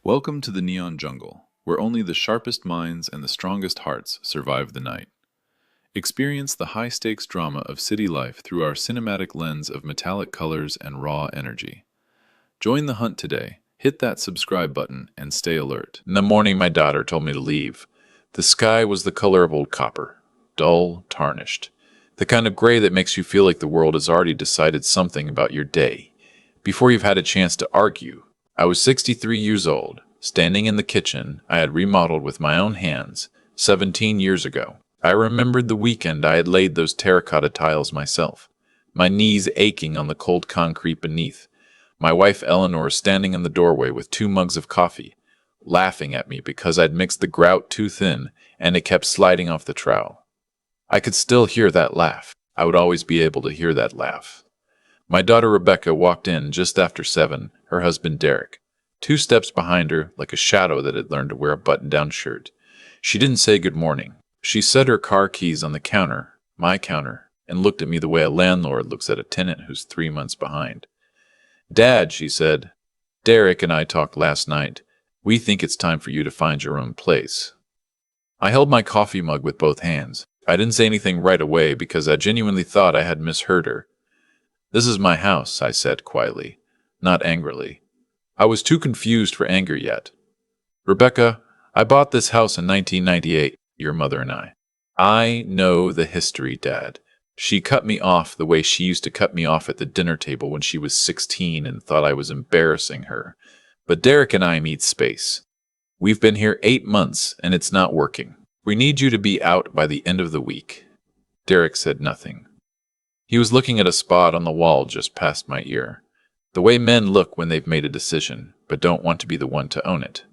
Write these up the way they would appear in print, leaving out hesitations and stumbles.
Welcome to the Neon Jungle, where only the sharpest minds and the strongest hearts survive the night. Experience the high-stakes drama of city life through our cinematic lens of metallic colors and raw energy. Join the hunt today, hit that subscribe button, and stay alert. In the morning, my daughter told me to leave. The sky was the color of old copper, dull, tarnished. The kind of gray that makes you feel like the world has already decided something about your day, before you've had a chance to argue. I was 63 years old, standing in the kitchen I had remodeled with my own hands 17 years ago. I remembered the weekend I had laid those terracotta tiles myself, my knees aching on the cold concrete beneath. My wife Eleanor standing in the doorway with 2 mugs of coffee, laughing at me because I'd mixed the grout too thin and it kept sliding off the trowel. I could still hear that laugh. I would always be able to hear that laugh. My daughter Rebecca walked in just after 7, her husband Derek, 2 steps behind her like a shadow that had learned to wear a button-down shirt. She didn't say good morning. She set her car keys on the counter, my counter, and looked at me the way a landlord looks at a tenant who's 3 months behind. "Dad," she said, "Derek and I talked last night. We think it's time for you to find your own place." I held my coffee mug with both hands. I didn't say anything right away because I genuinely thought I had misheard her. "This is my house," I said quietly, not angrily. I was too confused for anger yet. "Rebecca, I bought this house in 1998, your mother and I." "I know the history, Dad." She cut me off the way she used to cut me off at the dinner table when she was 16 and thought I was embarrassing her. "But Derek and I need space. We've been here 8 months and it's not working. We need you to be out by the end of the week." Derek said nothing. He was looking at a spot on the wall just past my ear, the way men look when they've made a decision, but don't want to be the one to own it.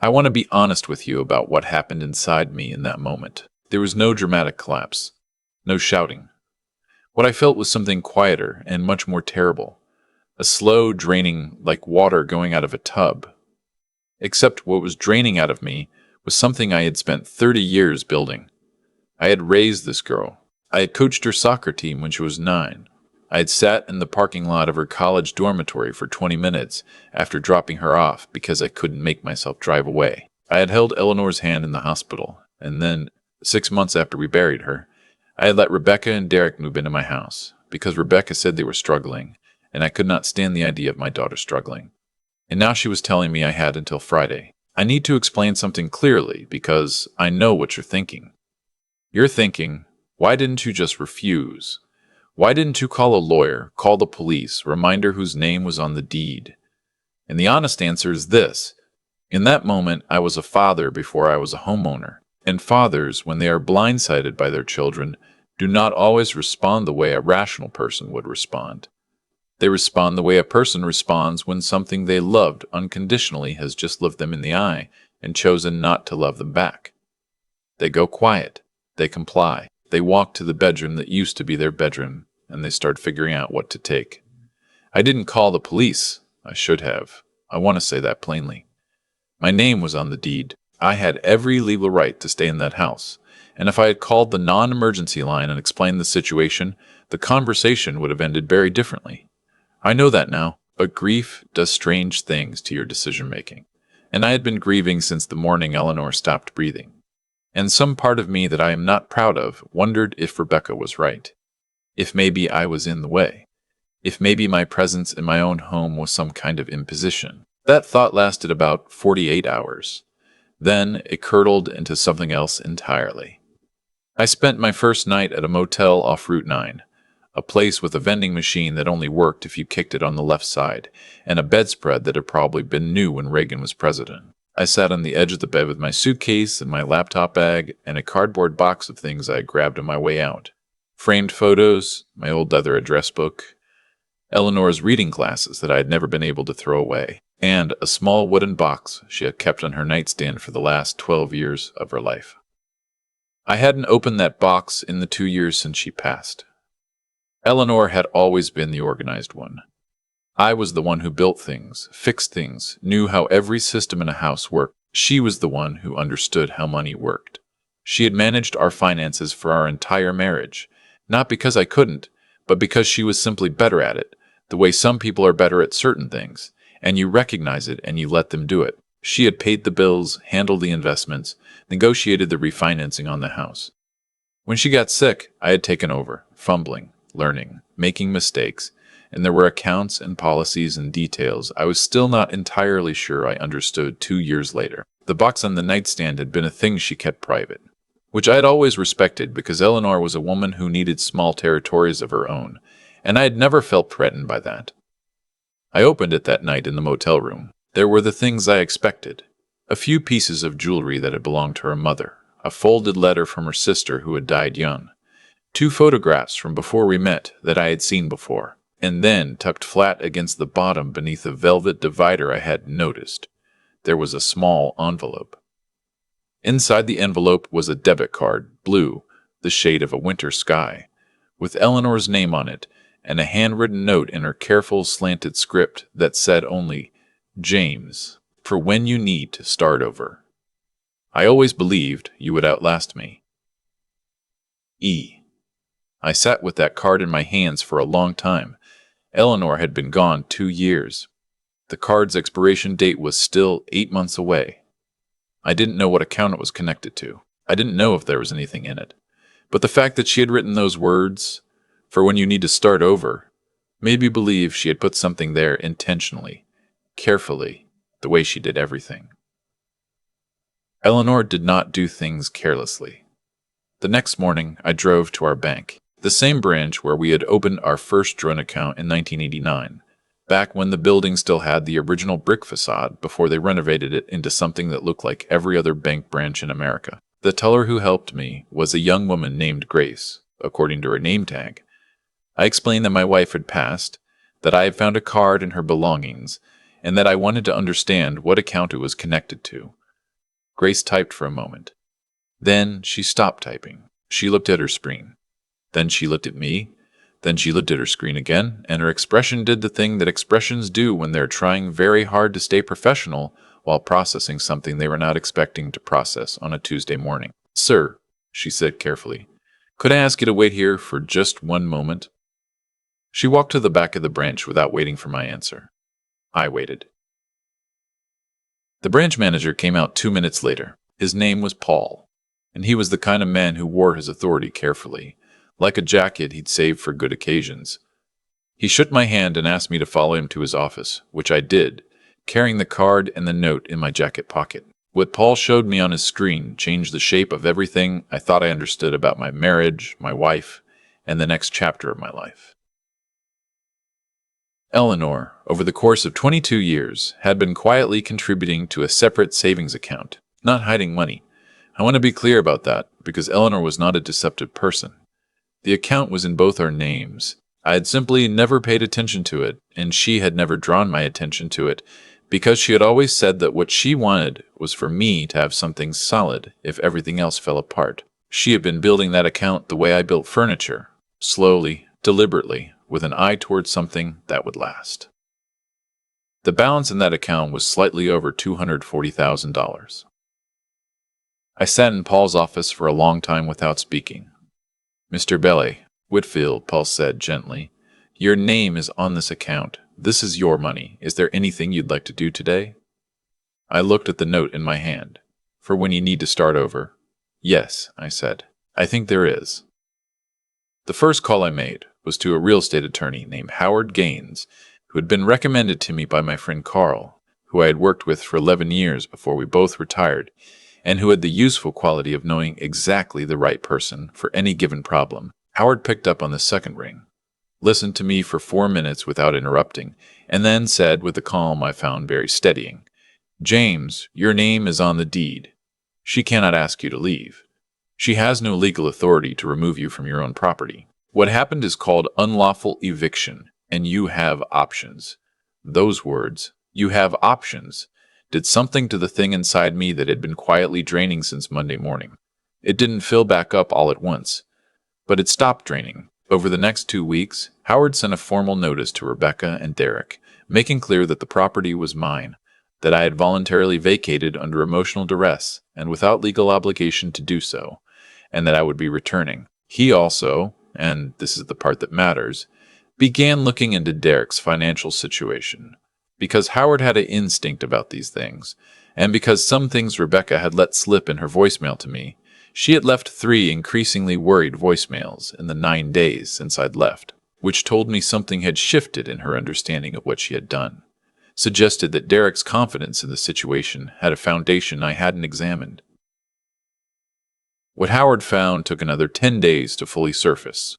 I want to be honest with you about what happened inside me in that moment. There was no dramatic collapse, no shouting. What I felt was something quieter and much more terrible, a slow draining like water going out of a tub. Except what was draining out of me was something I had spent 30 years building. I had raised this girl. I had coached her soccer team when she was 9. I had sat in the parking lot of her college dormitory for 20 minutes after dropping her off because I couldn't make myself drive away. I had held Eleanor's hand in the hospital, and then, 6 months after we buried her, I had let Rebecca and Derek move into my house because Rebecca said they were struggling, and I could not stand the idea of my daughter struggling. And now she was telling me I had until Friday. I need to explain something clearly because I know what you're thinking. You're thinking, why didn't you just refuse? Why didn't you call a lawyer, call the police, remind her whose name was on the deed? And the honest answer is this. In that moment, I was a father before I was a homeowner. And fathers, when they are blindsided by their children, do not always respond the way a rational person would respond. They respond the way a person responds when something they loved unconditionally has just looked them in the eye and chosen not to love them back. They go quiet. They comply. They walk to the bedroom that used to be their bedroom, and they start figuring out what to take. I didn't call the police. I should have. I want to say that plainly. My name was on the deed. I had every legal right to stay in that house, and if I had called the non-emergency line and explained the situation, the conversation would have ended very differently. I know that now, but grief does strange things to your decision-making, and I had been grieving since the morning Eleanor stopped breathing. And some part of me that I am not proud of wondered if Rebecca was right. If maybe I was in the way. If maybe my presence in my own home was some kind of imposition. That thought lasted about 48 hours. Then it curdled into something else entirely. I spent my first night at a motel off Route 9, a place with a vending machine that only worked if you kicked it on the left side, and a bedspread that had probably been new when Reagan was president. I sat on the edge of the bed with my suitcase and my laptop bag and a cardboard box of things I had grabbed on my way out. Framed photos, my old leather address book, Eleanor's reading glasses that I had never been able to throw away, and a small wooden box she had kept on her nightstand for the last 12 years of her life. I hadn't opened that box in the 2 years since she passed. Eleanor had always been the organized one. I was the one who built things, fixed things, knew how every system in a house worked. She was the one who understood how money worked. She had managed our finances for our entire marriage, not because I couldn't, but because she was simply better at it, the way some people are better at certain things, and you recognize it and you let them do it. She had paid the bills, handled the investments, negotiated the refinancing on the house. When she got sick, I had taken over, fumbling, learning, making mistakes, and there were accounts and policies and details I was still not entirely sure I understood 2 years later. The box on the nightstand had been a thing she kept private, which I had always respected because Eleanor was a woman who needed small territories of her own, and I had never felt threatened by that. I opened it that night in the motel room. There were the things I expected. A few pieces of jewelry that had belonged to her mother, a folded letter from her sister who had died young, 2 photographs from before we met that I had seen before, and then, tucked flat against the bottom beneath a velvet divider I hadn't noticed, there was a small envelope. Inside the envelope was a debit card, blue, the shade of a winter sky, with Eleanor's name on it, and a handwritten note in her careful slanted script that said only, "James, for when you need to start over. I always believed you would outlast me." I sat with that card in my hands for a long time. Eleanor had been gone 2 years. The card's expiration date was still 8 months away. I didn't know what account it was connected to. I didn't know if there was anything in it. But the fact that she had written those words, "for when you need to start over," made me believe she had put something there intentionally, carefully, the way she did everything. Eleanor did not do things carelessly. The next morning, I drove to our bank, the same branch where we had opened our first joint account in 1989, back when the building still had the original brick facade before they renovated it into something that looked like every other bank branch in America. The teller who helped me was a young woman named Grace, according to her name tag. I explained that my wife had passed, that I had found a card in her belongings, and that I wanted to understand what account it was connected to. Grace typed for a moment. Then she stopped typing. She looked at her screen. Then she looked at me. Then she looked at her screen again, and her expression did the thing that expressions do when they're trying very hard to stay professional while processing something they were not expecting to process on a Tuesday morning. "Sir," she said carefully, "could I ask you to wait here for just one moment?" She walked to the back of the branch without waiting for my answer. I waited. The branch manager came out 2 minutes later. His name was Paul, and he was the kind of man who wore his authority carefully, like a jacket he'd saved for good occasions. He shook my hand and asked me to follow him to his office, which I did, carrying the card and the note in my jacket pocket. What Paul showed me on his screen changed the shape of everything I thought I understood about my marriage, my wife, and the next chapter of my life. Eleanor, over the course of 22 years, had been quietly contributing to a separate savings account, not hiding money. I want to be clear about that, because Eleanor was not a deceptive person. The account was in both our names. I had simply never paid attention to it, and she had never drawn my attention to it, because she had always said that what she wanted was for me to have something solid if everything else fell apart. She had been building that account the way I built furniture, slowly, deliberately, with an eye towards something that would last. The balance in that account was slightly over $240,000. I sat in Paul's office for a long time without speaking. "Mr. Bailey, Whitfield," Paul said gently, "your name is on this account. This is your money. Is there anything you'd like to do today?" I looked at the note in my hand. "For when you need to start over?" "Yes," I said. "I think there is." The first call I made was to a real estate attorney named Howard Gaines, who had been recommended to me by my friend Carl, who I had worked with for 11 years before we both retired, and who had the useful quality of knowing exactly the right person for any given problem. Howard picked up on the second ring, listened to me for 4 minutes without interrupting, and then said with a calm I found very steadying, "James, your name is on the deed. She cannot ask you to leave. She has no legal authority to remove you from your own property. What happened is called unlawful eviction, and you have options." Those words, "you have options," did something to the thing inside me that had been quietly draining since Monday morning. It didn't fill back up all at once, but it stopped draining. Over the next 2 weeks, Howard sent a formal notice to Rebecca and Derek, making clear that the property was mine, that I had voluntarily vacated under emotional duress and without legal obligation to do so, and that I would be returning. He also, and this is the part that matters, began looking into Derek's financial situation. Because Howard had an instinct about these things, and because some things Rebecca had let slip in her voicemail to me, she had left 3 increasingly worried voicemails in the 9 days since I'd left, which told me something had shifted in her understanding of what she had done, suggested that Derek's confidence in the situation had a foundation I hadn't examined. What Howard found took another 10 days to fully surface,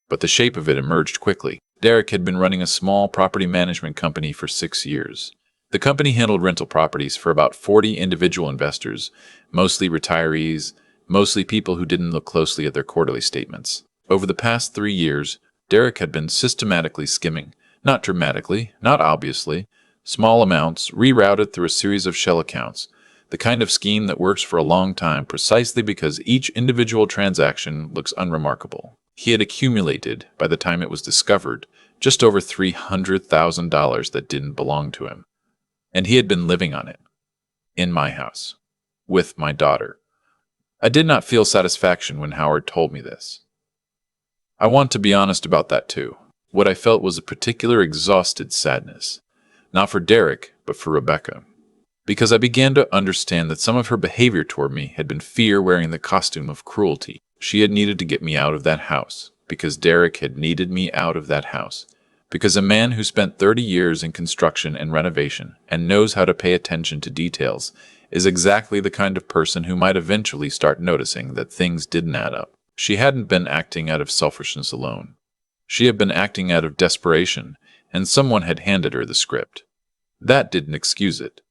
but the shape of it emerged quickly. Derek had been running a small property management company for 6 years. The company handled rental properties for about 40 individual investors, mostly retirees, mostly people who didn't look closely at their quarterly statements. Over the past 3 years, Derek had been systematically skimming, not dramatically, not obviously, small amounts rerouted through a series of shell accounts, the kind of scheme that works for a long time precisely because each individual transaction looks unremarkable. He had accumulated, by the time it was discovered, just over $300,000 that didn't belong to him. And he had been living on it. In my house. With my daughter. I did not feel satisfaction when Howard told me this. I want to be honest about that too. What I felt was a particular exhausted sadness. Not for Derek, but for Rebecca. Because I began to understand that some of her behavior toward me had been fear wearing the costume of cruelty. She had needed to get me out of that house, because Derek had needed me out of that house, because a man who spent 30 years in construction and renovation and knows how to pay attention to details is exactly the kind of person who might eventually start noticing that things didn't add up. She hadn't been acting out of selfishness alone. She had been acting out of desperation, and someone had handed her the script. That didn't excuse it,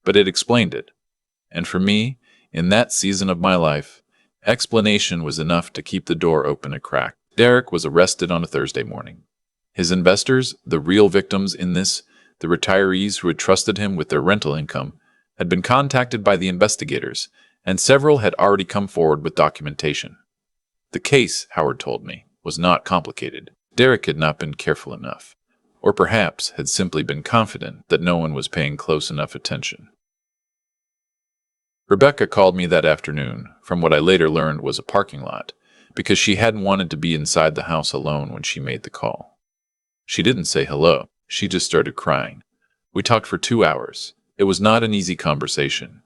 but it explained it. And for me, in that season of my life, explanation was enough to keep the door open a crack. Derek was arrested on a Thursday morning. His investors, the real victims in this, the retirees who had trusted him with their rental income, had been contacted by the investigators, and several had already come forward with documentation. The case, Howard told me, was not complicated. Derek had not been careful enough, or perhaps had simply been confident that no one was paying close enough attention. Rebecca called me that afternoon, from what I later learned was a parking lot, because she hadn't wanted to be inside the house alone when she made the call. She didn't say hello. She just started crying. We talked for 2 hours. It was not an easy conversation.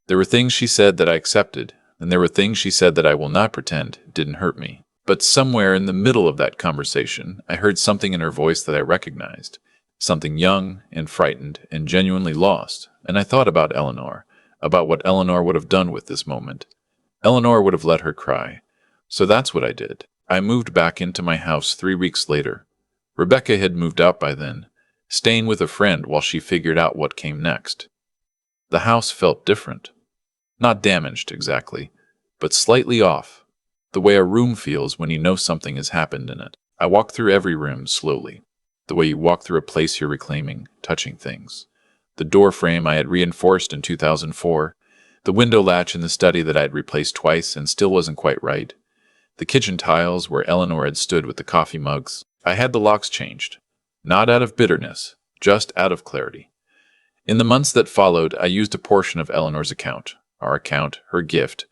There were things she said that I accepted, and there were things she said that I will not pretend didn't hurt me. But somewhere in the middle of that conversation, I heard something in her voice that I recognized. Something young and frightened and genuinely lost, and I thought about Eleanor, about what Eleanor would have done with this moment. Eleanor would have let her cry. So that's what I did. I moved back into my house 3 weeks later. Rebecca had moved out by then, staying with a friend while she figured out what came next. The house felt different. Not damaged, exactly, but slightly off, the way a room feels when you know something has happened in it. I walked through every room slowly, the way you walk through a place you're reclaiming, touching things. The door frame I had reinforced in 2004, the window latch in the study that I had replaced twice and still wasn't quite right, the kitchen tiles where Eleanor had stood with the coffee mugs. I had the locks changed, not out of bitterness, just out of clarity. In the months that followed, I used a portion of Eleanor's account, our account, her gift,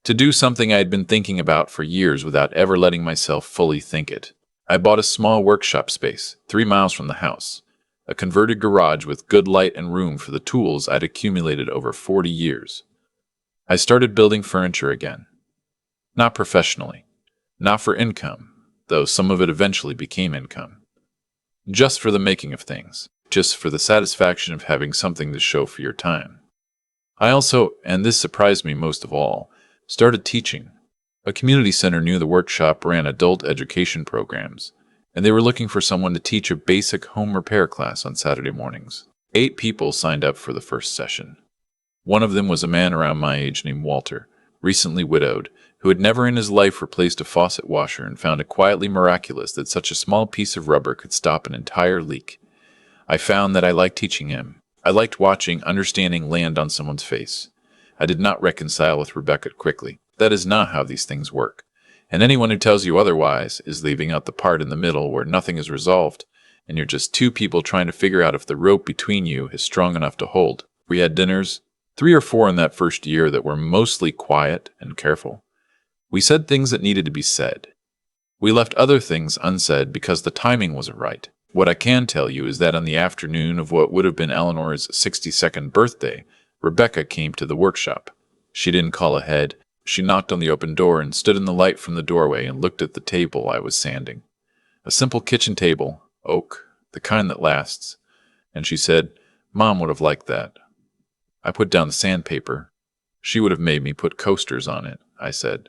to do something I had been thinking about for years without ever letting myself fully think it. I bought a small workshop space, 3 miles from the house, a converted garage with good light and room for the tools I'd accumulated over 40 years. I started building furniture again. Not professionally, not for income, though some of it eventually became income. Just for the making of things, just for the satisfaction of having something to show for your time. I also, and this surprised me most of all, started teaching. A community center near the workshop ran adult education programs, and they were looking for someone to teach a basic home repair class on Saturday mornings. 8 people signed up for the first session. One of them was a man around my age named Walter, recently widowed, who had never in his life replaced a faucet washer and found it quietly miraculous that such a small piece of rubber could stop an entire leak. I found that I liked teaching him. I liked watching understanding land on someone's face. I did not reconcile with Rebecca quickly. That is not how these things work. And anyone who tells you otherwise is leaving out the part in the middle where nothing is resolved, and you're just 2 people trying to figure out if the rope between you is strong enough to hold. We had dinners, 3 or 4 in that first year, that were mostly quiet and careful. We said things that needed to be said. We left other things unsaid because the timing wasn't right. What I can tell you is that on the afternoon of what would have been Eleanor's 62nd birthday, Rebecca came to the workshop. She didn't call ahead. She knocked on the open door and stood in the light from the doorway and looked at the table I was sanding. A simple kitchen table, oak, the kind that lasts. And she said, "Mom would have liked that." I put down the sandpaper. "She would have made me put coasters on it," I said.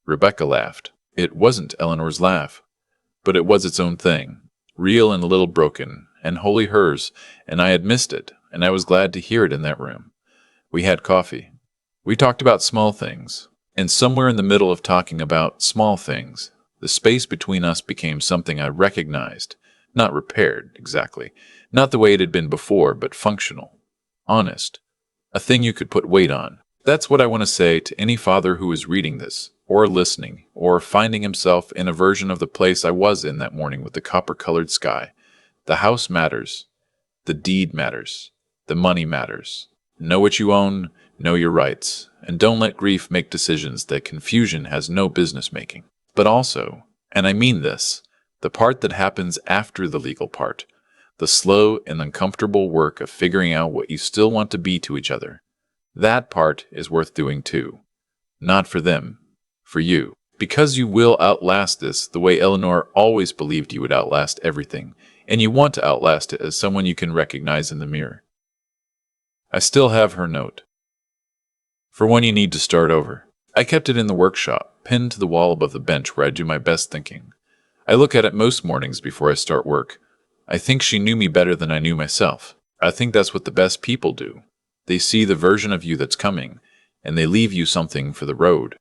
Rebecca laughed. It wasn't Eleanor's laugh, but it was its own thing, real and a little broken, and wholly hers, and I had missed it, and I was glad to hear it in that room. We had coffee. We talked about small things, and somewhere in the middle of talking about small things, the space between us became something I recognized, not repaired, exactly, not the way it had been before, but functional, honest, a thing you could put weight on. That's what I want to say to any father who is reading this, or listening, or finding himself in a version of the place I was in that morning with the copper-colored sky. The house matters. The deed matters. The money matters. Know what you own, know your rights, and don't let grief make decisions that confusion has no business making. But also, and I mean this, the part that happens after the legal part, the slow and uncomfortable work of figuring out what you still want to be to each other, that part is worth doing too. Not for them, for you. Because you will outlast this the way Eleanor always believed you would outlast everything, and you want to outlast it as someone you can recognize in the mirror. I still have her note. For when you need to start over. I kept it in the workshop, pinned to the wall above the bench where I do my best thinking. I look at it most mornings before I start work. I think she knew me better than I knew myself. I think that's what the best people do. They see the version of you that's coming, and they leave you something for the road.